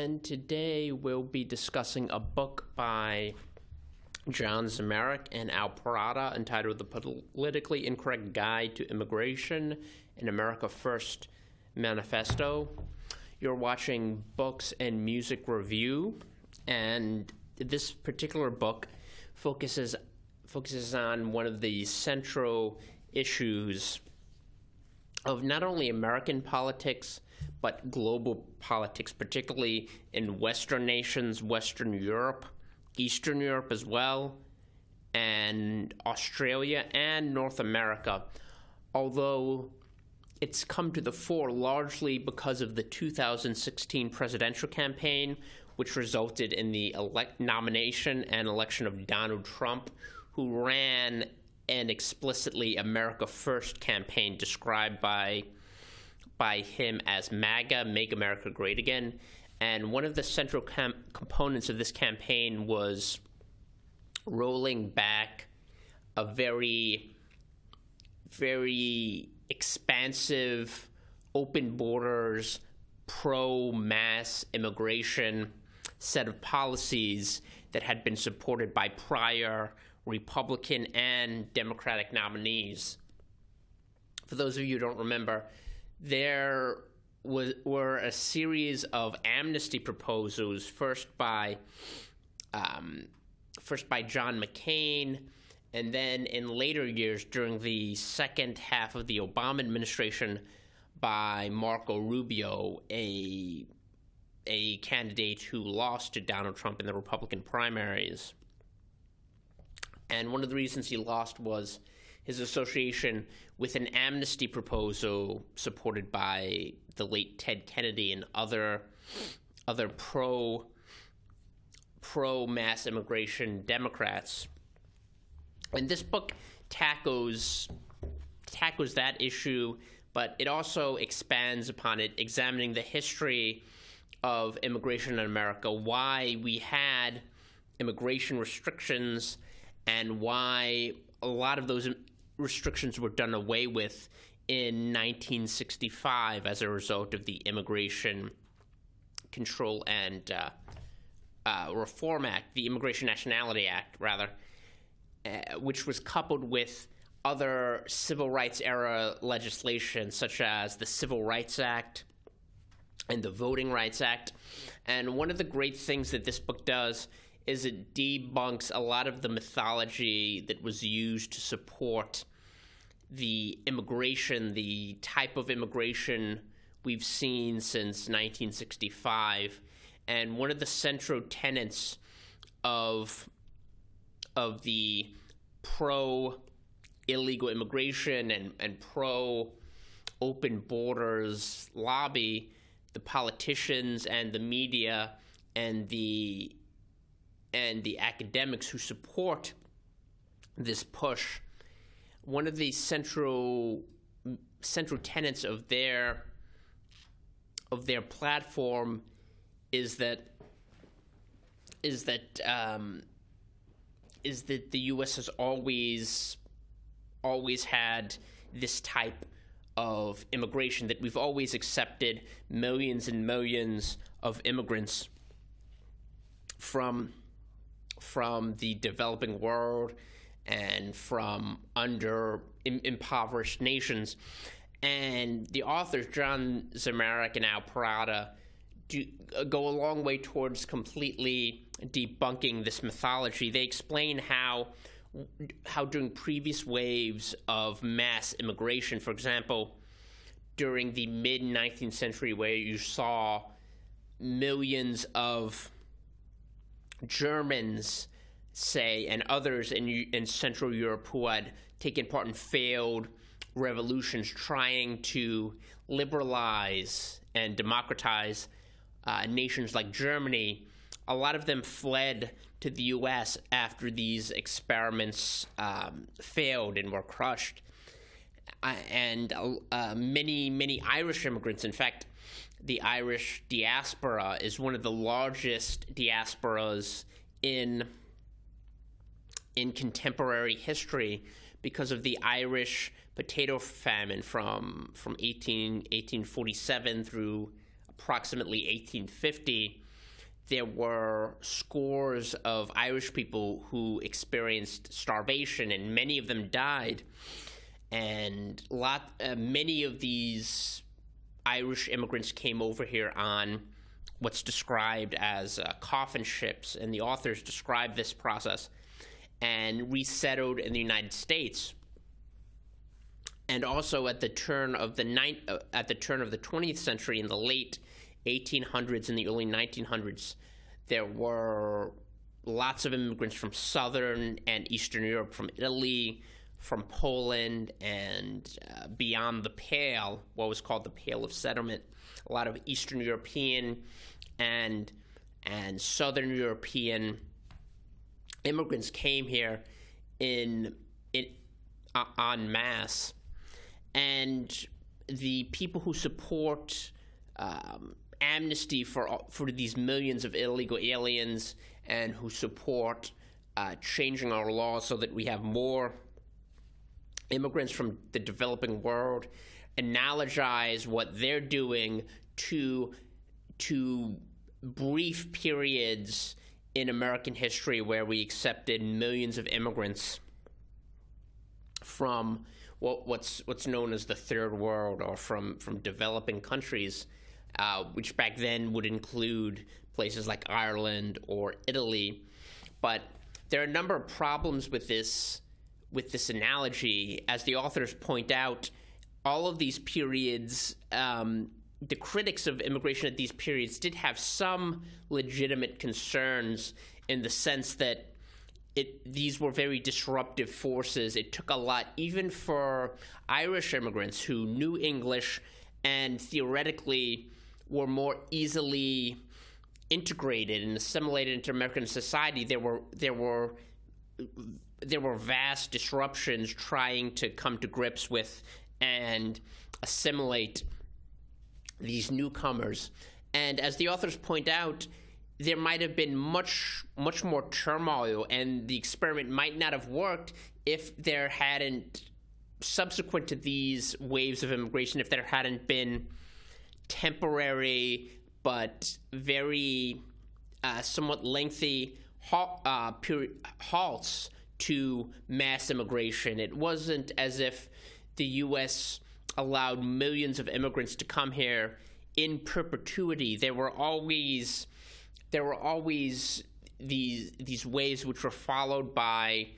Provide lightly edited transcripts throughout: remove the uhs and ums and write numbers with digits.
and today we'll be discussing a book by John Zmirak and Perrotta entitled The Politically Incorrect Guide to Immigration in America First Manifesto. You're watching Books and Music Review, and this particular book focuses on one of the central issues of not only American politics, but global politics, particularly in Western nations, Western Europe, Eastern Europe as well, and Australia and North America, although it's come to the fore largely because of the 2016 presidential campaign, which resulted in the nomination and election of Donald Trump, who ran an explicitly America First campaign described by him as MAGA, Make America Great Again. And one of the central components of this campaign was rolling back a very, very expansive, open borders, pro-mass immigration set of policies that had been supported by prior Republican and Democratic nominees. For those of you who don't remember, there were a series of amnesty proposals, first by John McCain, and then in later years during the second half of the Obama administration by Marco Rubio, a candidate who lost to Donald Trump in the Republican primaries. And one of the reasons he lost was his association with an amnesty proposal supported by the late Ted Kennedy and other pro-mass immigration Democrats. And this book tackles that issue, but it also expands upon it, examining the history of immigration in America, why we had immigration restrictions, and why a lot of those restrictions were done away with in 1965 as a result of the Immigration Control and Reform Act, the Immigration Nationality Act, rather, which was coupled with other civil rights era legislation such as the Civil Rights Act and the Voting Rights Act. And one of the great things that this book does is it debunks a lot of the mythology that was used to support the immigration, the type of immigration we've seen since 1965. And one of the central tenets of the pro-illegal immigration and pro-open borders lobby, the politicians and the media and the academics who support this push, one of the central tenets of their platform is that the U.S. has always had this type of immigration, that we've always accepted millions and millions of immigrants from the developing world and from impoverished nations. And the authors, John Zmirak and Perrotta, go a long way towards completely debunking this mythology. They explain how during previous waves of mass immigration, for example, during the mid-19th century, where you saw millions of Germans, say, and others in Central Europe who had taken part in failed revolutions trying to liberalize and democratize nations like Germany, a lot of them fled to the U.S. after these experiments failed and were crushed. And many Irish immigrants, in fact, the Irish diaspora is one of the largest diasporas in contemporary history because of the Irish potato famine from 1847 through approximately 1850. there were scores of Irish people who experienced starvation, and many of them died. And many of these Irish immigrants came over here on what's described as coffin ships, and the authors describe this process, and resettled in the United States. And also at the turn of the 20th century, in the late 1800s and the early 1900s, there were lots of immigrants from Southern and Eastern Europe, from Italy, from Poland, and beyond the Pale, what was called the Pale of Settlement. A lot of Eastern European and Southern European immigrants came here en masse. And the people who support amnesty for these millions of illegal aliens, and who support changing our laws so that we have more immigrants from the developing world, analogize what they're doing to brief periods in American history where we accepted millions of immigrants from what's known as the Third World, or from developing countries, which back then would include places like Ireland or Italy. But there are a number of problems with this analogy. As the authors point out, all of these periods, the critics of immigration at these periods did have some legitimate concerns, in the sense that these were very disruptive forces. It took a lot, even for Irish immigrants who knew English and theoretically were more easily integrated and assimilated into American society. There were vast disruptions trying to come to grips with and assimilate these newcomers. And as the authors point out, there might have been much more turmoil, and the experiment might not have worked if there hadn't, subsequent to these waves of immigration, if there hadn't been temporary but very somewhat lengthy halts to mass immigration. It wasn't as if the U.S. allowed millions of immigrants to come here in perpetuity. There were always these waves which were followed by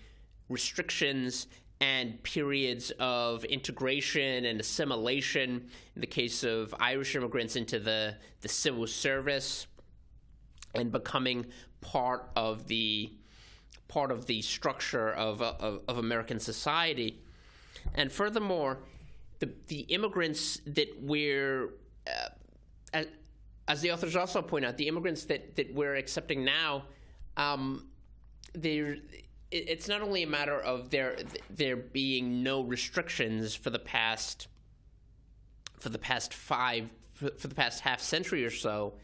restrictions and periods of integration and assimilation. In the case of Irish immigrants, into the civil service, and becoming part of the structure of American society. And furthermore, the immigrants that we're as the authors also point out, the immigrants that we're accepting now, it's not only a matter of there being no restrictions for the past half century or so.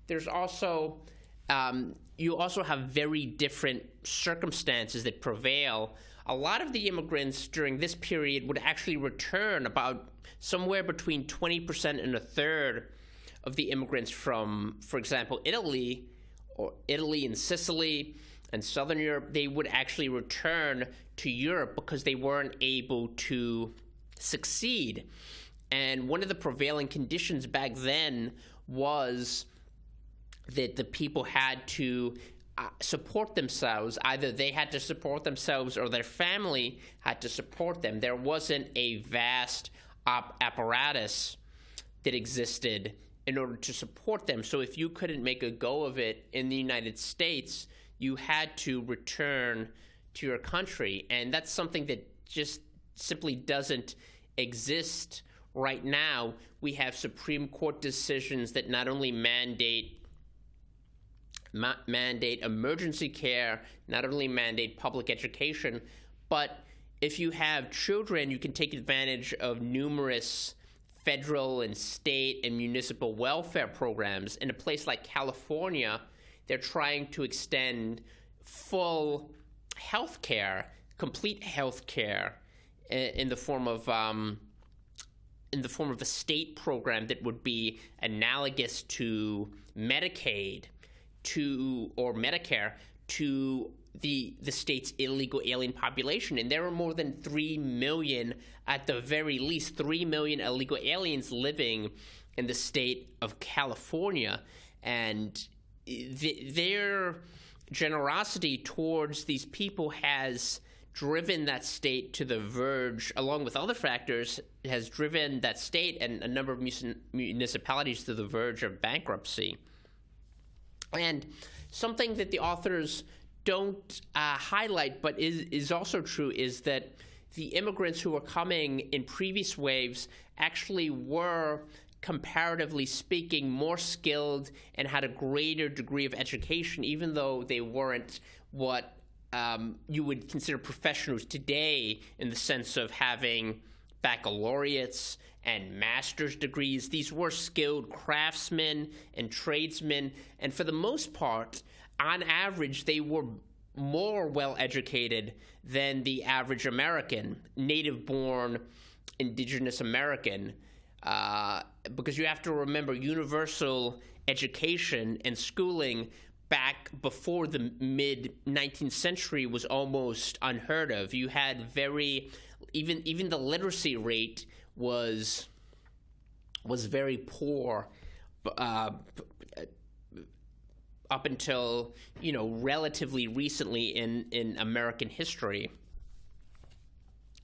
There's also you also have very different circumstances that prevail. A lot of the immigrants during this period would actually return. About somewhere between 20% and a third of the immigrants from, for example, Italy and Sicily and Southern Europe, they would actually return to Europe because they weren't able to succeed. And one of the prevailing conditions back then was that the people had to support themselves. Either they had to support themselves or their family had to support them. There wasn't a vast apparatus that existed in order to support them. So if you couldn't make a go of it in the United States, you had to return to your country. And that's something that just simply doesn't exist right now. We have Supreme Court decisions that not only mandate emergency care, not only mandate public education, but if you have children, you can take advantage of numerous federal and state and municipal welfare programs. In a place like California, they're trying to extend full health care, complete health care, in the form of a state program that would be analogous to Medicaid, or Medicare to the state's illegal alien population. And there are more than 3 million, at the very least, 3 million illegal aliens living in the state of California. And their generosity towards these people has driven that state to the verge, along with other factors, has driven that state and a number of municipalities to the verge of bankruptcy. And something that the authors don't highlight, but is also true, is that the immigrants who were coming in previous waves actually were, comparatively speaking, more skilled and had a greater degree of education, even though they weren't what you would consider professionals today in the sense of having baccalaureates and master's degrees. These were skilled craftsmen and tradesmen, and for the most part, on average, they were more well-educated than the average American, native-born, indigenous American, because you have to remember universal education and schooling back before the mid-19th century was almost unheard of. You had even the literacy rate was very poor up until, relatively recently in American history.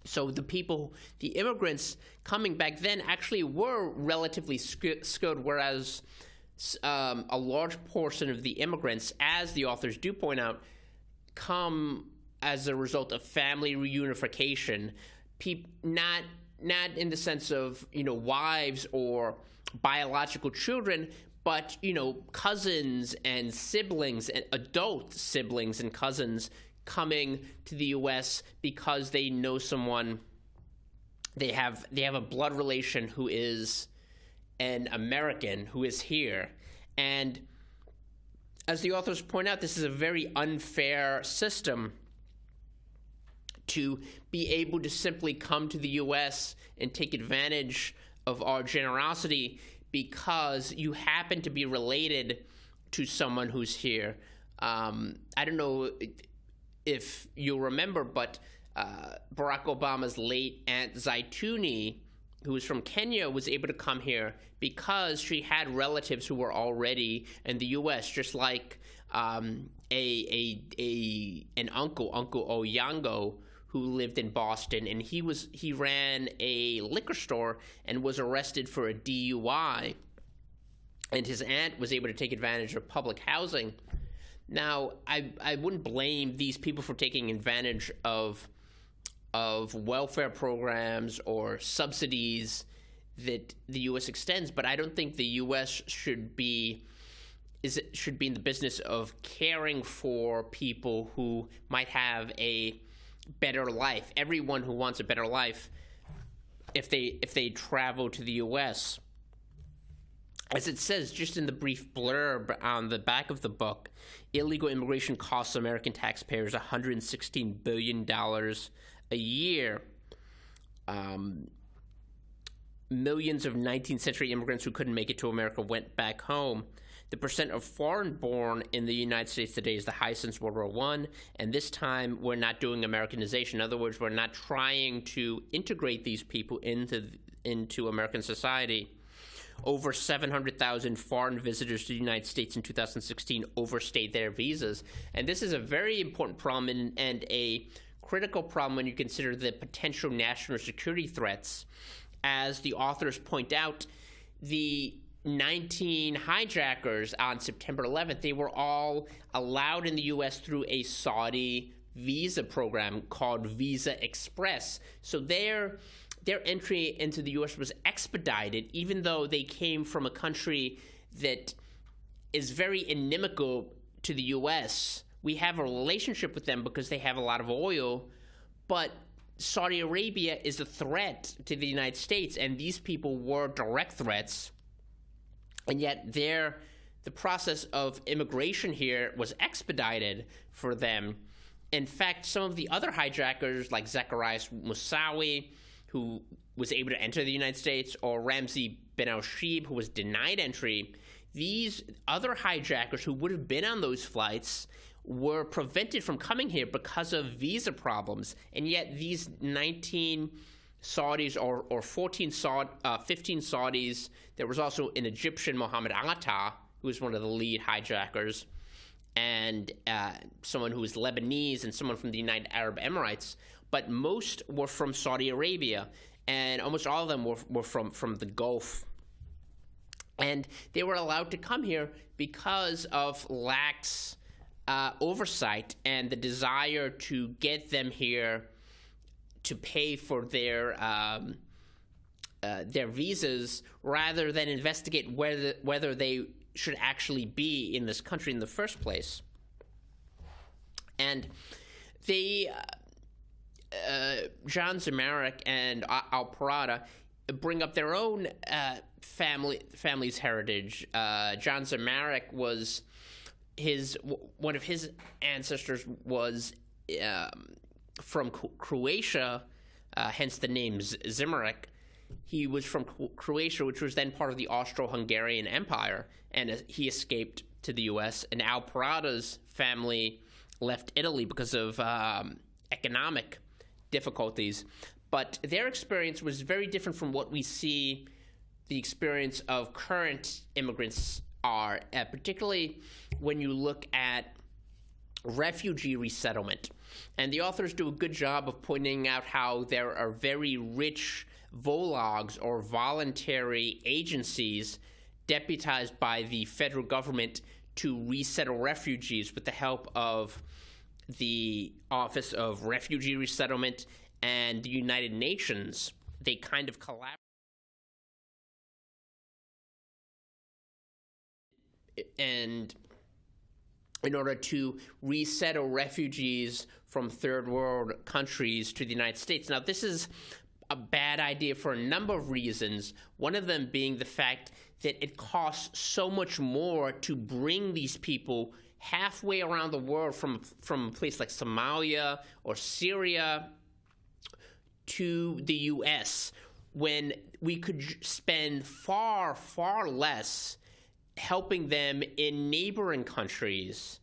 So the immigrants coming back then actually were relatively skilled, whereas a large portion of the immigrants, as the authors do point out, come as a result of family reunification. Not in the sense of wives or biological children, but cousins and siblings and adult siblings and cousins coming to the U.S. because they know someone. They have a blood relation who is an American who is here. And as the authors point out, this is a very unfair system to be able to simply come to the U.S. and take advantage of our generosity because you happen to be related to someone who's here. I don't know if you'll remember, but Barack Obama's late Aunt Zaituni, who was from Kenya, was able to come here because she had relatives who were already in the U.S., just like an Uncle Oyango, who lived in Boston, and he ran a liquor store and was arrested for a DUI, and his aunt was able to take advantage of public housing. Now, I wouldn't blame these people for taking advantage of welfare programs or subsidies that the U.S. extends, but I don't think the U.S. should be in the business of caring for people who might have a better life. Everyone who wants a better life, if they travel to the U.S. As it says just in the brief blurb on the back of the book, illegal immigration costs American taxpayers $116 billion a year. Millions of 19th century immigrants who couldn't make it to America went back home. The percent of foreign-born in the United States today is the highest since World War I, and this time we're not doing Americanization. In other words, we're not trying to integrate these people into American society. Over 700,000 foreign visitors to the United States in 2016 overstayed their visas. And this is a very important problem and a critical problem when you consider the potential national security threats. As the authors point out, the 19 hijackers on September 11th, they were all allowed in the U.S. through a Saudi visa program called Visa Express. So their entry into the U.S. was expedited, even though they came from a country that is very inimical to the U.S. We have a relationship with them because they have a lot of oil, but Saudi Arabia is a threat to the United States, and these people were direct threats. And yet the process of immigration here was expedited for them. In fact, some of the other hijackers, like Zacharias Moussaoui, who was able to enter the United States, or Ramzi Ben Al-Shib, who was denied entry, these other hijackers who would have been on those flights were prevented from coming here because of visa problems. And yet these 19 Saudis or 15 Saudis, there was also an Egyptian, Mohammed Atta, who was one of the lead hijackers, and someone who was Lebanese and someone from the United Arab Emirates. But most were from Saudi Arabia, and almost all of them were from the Gulf. And they were allowed to come here because of lax oversight and the desire to get them here to pay for their visas, rather than investigate whether they should actually be in this country in the first place. And they, John Zmirak and Perrotta, bring up their own family's heritage. John Zmirak was one of his ancestors was from Croatia, hence the name Zmirak. He was from Croatia, which was then part of the Austro-Hungarian Empire, and he escaped to the U.S. And Perrotta's family left Italy because of economic difficulties. But their experience was very different from what we see the experience of current immigrants are, particularly when you look at refugee resettlement. And the authors do a good job of pointing out how there are very rich vologs, or voluntary agencies, deputized by the federal government to resettle refugees with the help of the Office of Refugee Resettlement and the United Nations. They kind of collaborate. And in order to resettle refugees from third world countries to the United States. Now, this is a bad idea for a number of reasons, one of them being the fact that it costs so much more to bring these people halfway around the world from a place like Somalia or Syria to the U.S., when we could spend far, far less helping them in neighboring countries.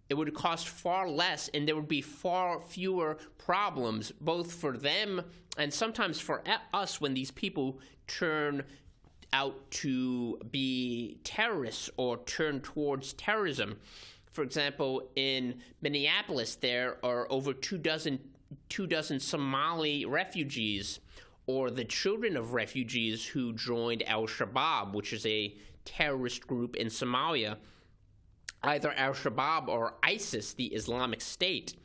It would cost far less, and there would be far fewer problems, both for them and sometimes for us, when these people turn out to be terrorists or turn towards terrorism. For example, in Minneapolis, there are over two dozen Somali refugees, or the children of refugees who joined al-Shabaab, which is a terrorist group in Somalia, either al-Shabaab or ISIS, the Islamic State.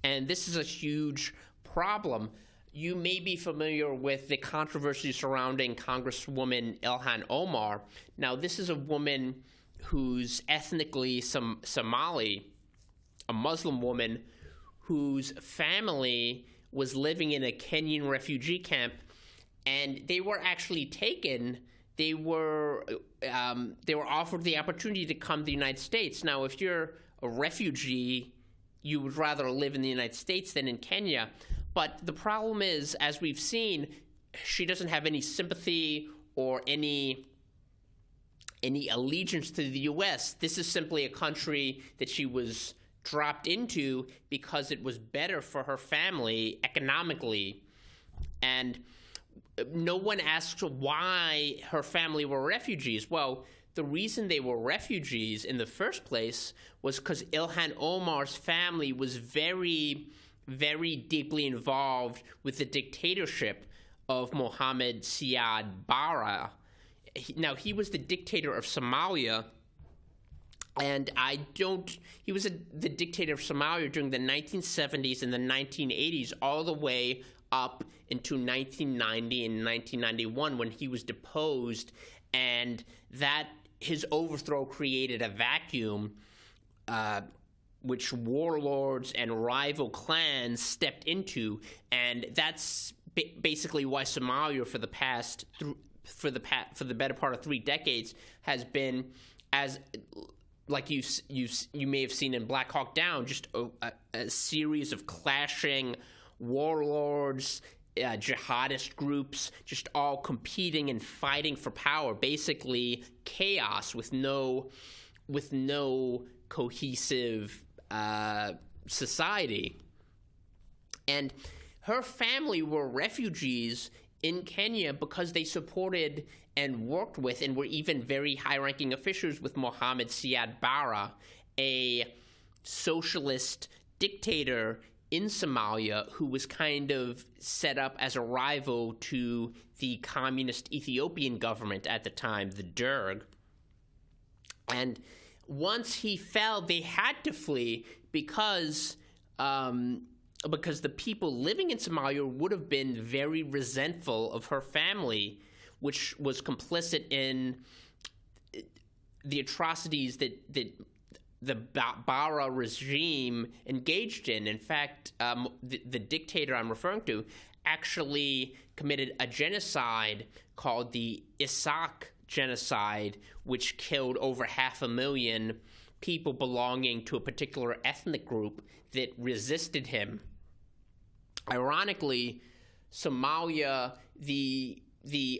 And this is a huge problem. You may be familiar with the controversy surrounding Congresswoman Ilhan Omar. Now, this is a woman who's ethnically Somali, a Muslim woman whose family was living in a Kenyan refugee camp, and they were actually taken. They were offered the opportunity to come to the United States. Now, if you're a refugee, you would rather live in the United States than in Kenya. But the problem is, as we've seen, she doesn't have any sympathy or any allegiance to the U.S. This is simply a country that she was dropped into because it was better for her family economically. And no one asks why her family were refugees. Well, the reason they were refugees in the first place was because Ilhan Omar's family was very, very deeply involved with the dictatorship of Mohammed Siad Barre. Now, he was the dictator of Somalia, and he was the dictator of Somalia during the 1970s and the 1980s, all the way up into 1990 and 1991, when he was deposed, and that his overthrow created a vacuum which warlords and rival clans stepped into, and that's basically why Somalia for the better part of 3 decades has been, as like you may have seen in Black Hawk Down, just a series of clashing warlords jihadist groups, just all competing and fighting for power. Basically, chaos with no cohesive society. And her family were refugees in Kenya because they supported and worked with and were even very high-ranking officials with Mohammed Siad Barre, a socialist dictator in Somalia who was kind of set up as a rival to the communist Ethiopian government at the time, the Derg. And once he fell, they had to flee because the people living in Somalia would have been very resentful of her family, which was complicit in the atrocities that the Barre regime engaged in. In fact, the dictator I'm referring to actually committed a genocide called the Isaac genocide, which killed over 500,000 people belonging to a particular ethnic group that resisted him. Ironically, Somalia, the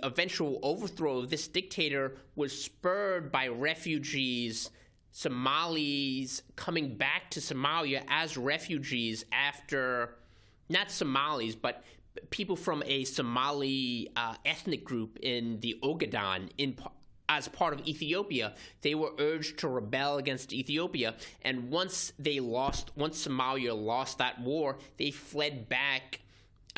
eventual overthrow of this dictator was spurred by refugees, Somalis coming back to Somalia as refugees after, not Somalis, but people from a Somali ethnic group in the Ogaden as part of Ethiopia. They were urged to rebel against Ethiopia, and once Somalia lost that war, they fled back.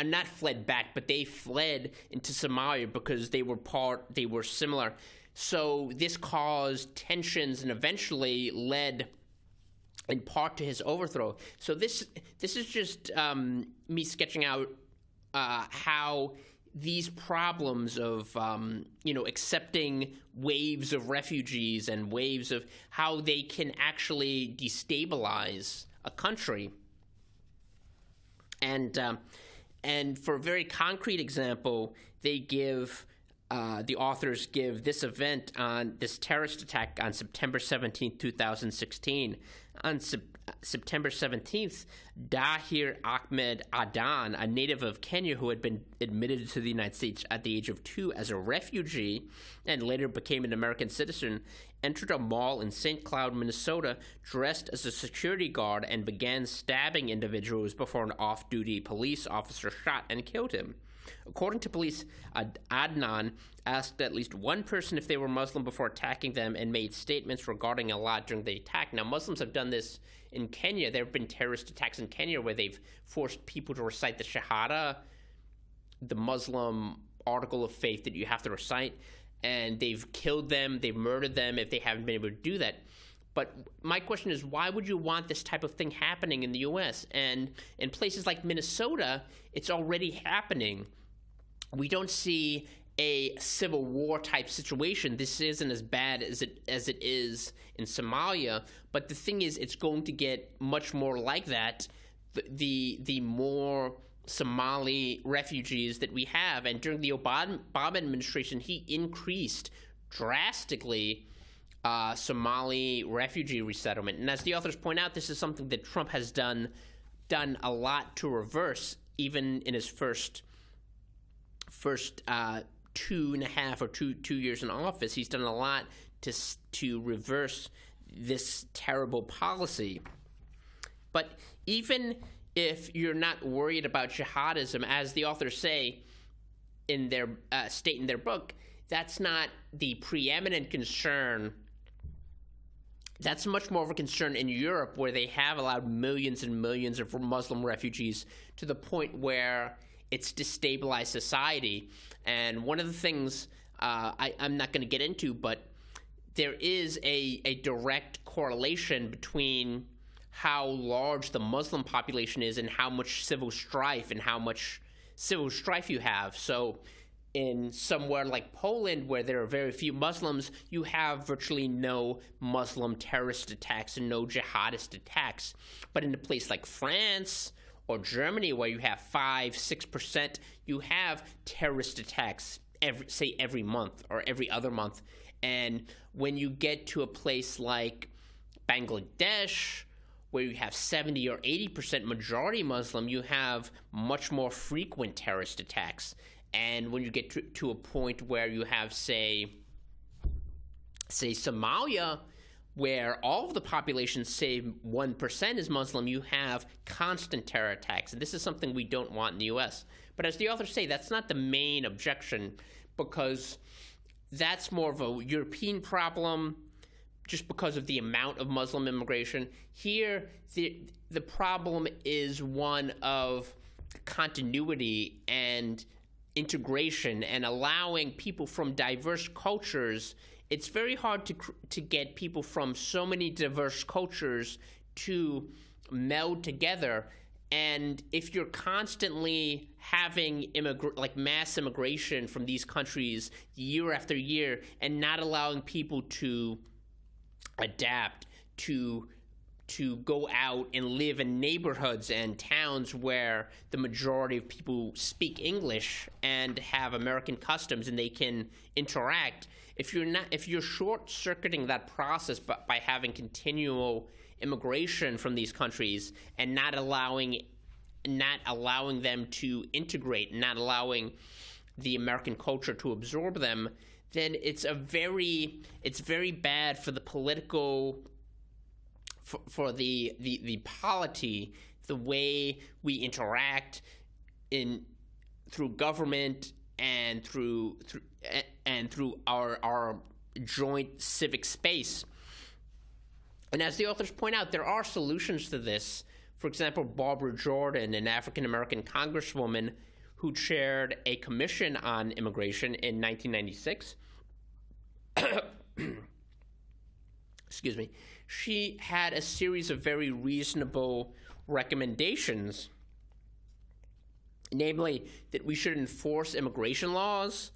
Not fled back, but they fled into Somalia because they were similar. So this caused tensions and eventually led in part to his overthrow. So this is just me sketching out how these problems of accepting waves of refugees and waves of how they can actually destabilize a country. And for a very concrete example, the authors give this event on this terrorist attack on September 17, 2016. On September 17th, Dahir Ahmed Adan, a native of Kenya who had been admitted to the United States at the age of 2 as a refugee and later became an American citizen, entered a mall in St. Cloud, Minnesota, dressed as a security guard and began stabbing individuals before an off-duty police officer shot and killed him. According to police, Adnan asked at least one person if they were Muslim before attacking them and made statements regarding Allah during the attack. Now, Muslims have done this in Kenya. There have been terrorist attacks in Kenya where they've forced people to recite the Shahada, the Muslim article of faith that you have to recite, and they've killed them, they've murdered them if they haven't been able to do that. But my question is, why would you want this type of thing happening in the U.S.? And in places like Minnesota, it's already happening. We don't see a civil war type situation. This isn't as bad as it is in Somalia, but the thing is, it's going to get much more like that. The more Somali refugees that we have, and during the Obama administration, he increased drastically Somali refugee resettlement. And as the authors point out, this is something that Trump has done a lot to reverse, even in his first 2.5 or two years in office. He's done a lot to reverse this terrible policy. But even if you're not worried about jihadism, as the authors say in their state in their book, that's not the preeminent concern. That's much more of a concern in Europe, where they have allowed millions and millions of Muslim refugees to the point where it's destabilized society. And one of the things I'm not going to get into, but there is a direct correlation between how large the Muslim population is and how much civil strife you have. So in somewhere like Poland, where there are very few Muslims, you have virtually no Muslim terrorist attacks and no jihadist attacks. But in a place like France or Germany, where you have 5-6%, you have terrorist attacks every month or every other month. And when you get to a place like Bangladesh where you have 70 or 80% majority Muslim, you have much more frequent terrorist attacks. And when you get to a point where you have, say Somalia, where all of the population, say 1%, is Muslim, you have constant terror attacks. And this is something we don't want in the U.S. But as the authors say, that's not the main objection, because that's more of a European problem, just because of the amount of Muslim immigration. Here, the problem is one of continuity and integration and allowing people from diverse cultures. It's very hard to get people from so many diverse cultures to meld together. And if you're constantly having mass immigration from these countries year after year and not allowing people to adapt, to go out and live in neighborhoods and towns where the majority of people speak English and have American customs and they can interact, if you're short-circuiting that process by having continual immigration from these countries and not allowing them to integrate, not allowing the American culture to absorb them, then it's very bad for the political, for the polity, the way we interact through government and through our joint civic space. And as the authors point out, there are solutions to this. For example, Barbara Jordan, an African-American congresswoman who chaired a commission on immigration in 1996, excuse me, she had a series of very reasonable recommendations, namely that we should enforce immigration laws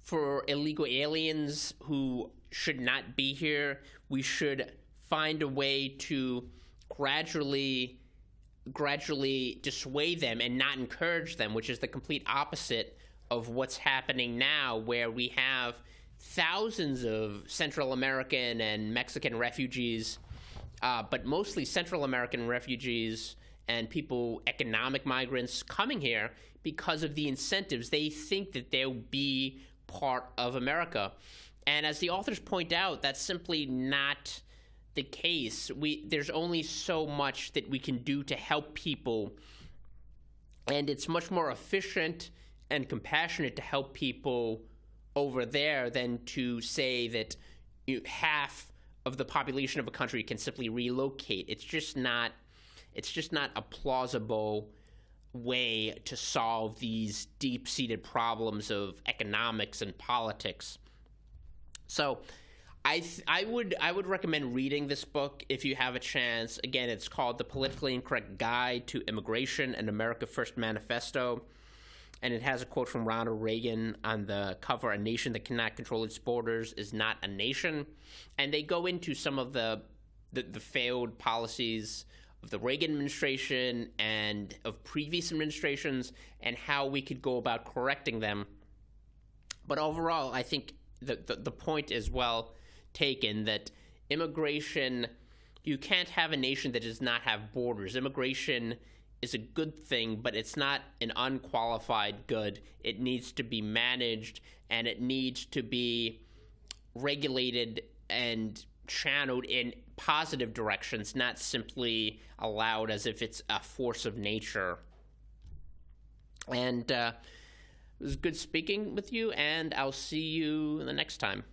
for illegal aliens who should not be here. We should find a way to gradually dissuade them and not encourage them, which is the complete opposite of what's happening now, where we have thousands of Central American and Mexican refugees, but mostly Central American refugees and people, economic migrants, coming here because of the incentives. They think that they'll be part of America. And as the authors point out, that's simply not the case. There's only so much that we can do to help people, and it's much more efficient and compassionate to help people over there than to say that half of the population of a country can simply relocate. It's just not a plausible way to solve these deep-seated problems of economics and politics. So I would recommend reading this book if you have a chance. Again, it's called The Politically Incorrect Guide to Immigration and America First Manifesto, and it has a quote from Ronald Reagan on the cover: "A nation that cannot control its borders is not a nation." And they go into some of the failed policies of the Reagan administration and of previous administrations and how we could go about correcting them. But overall, I think the point is well taken, that immigration, you can't have a nation that does not have borders. Immigration is a good thing, but it's not an unqualified good. It needs to be managed, and it needs to be regulated and channeled in positive directions, not simply allowed as if it's a force of nature. And it was good speaking with you, and I'll see you the next time.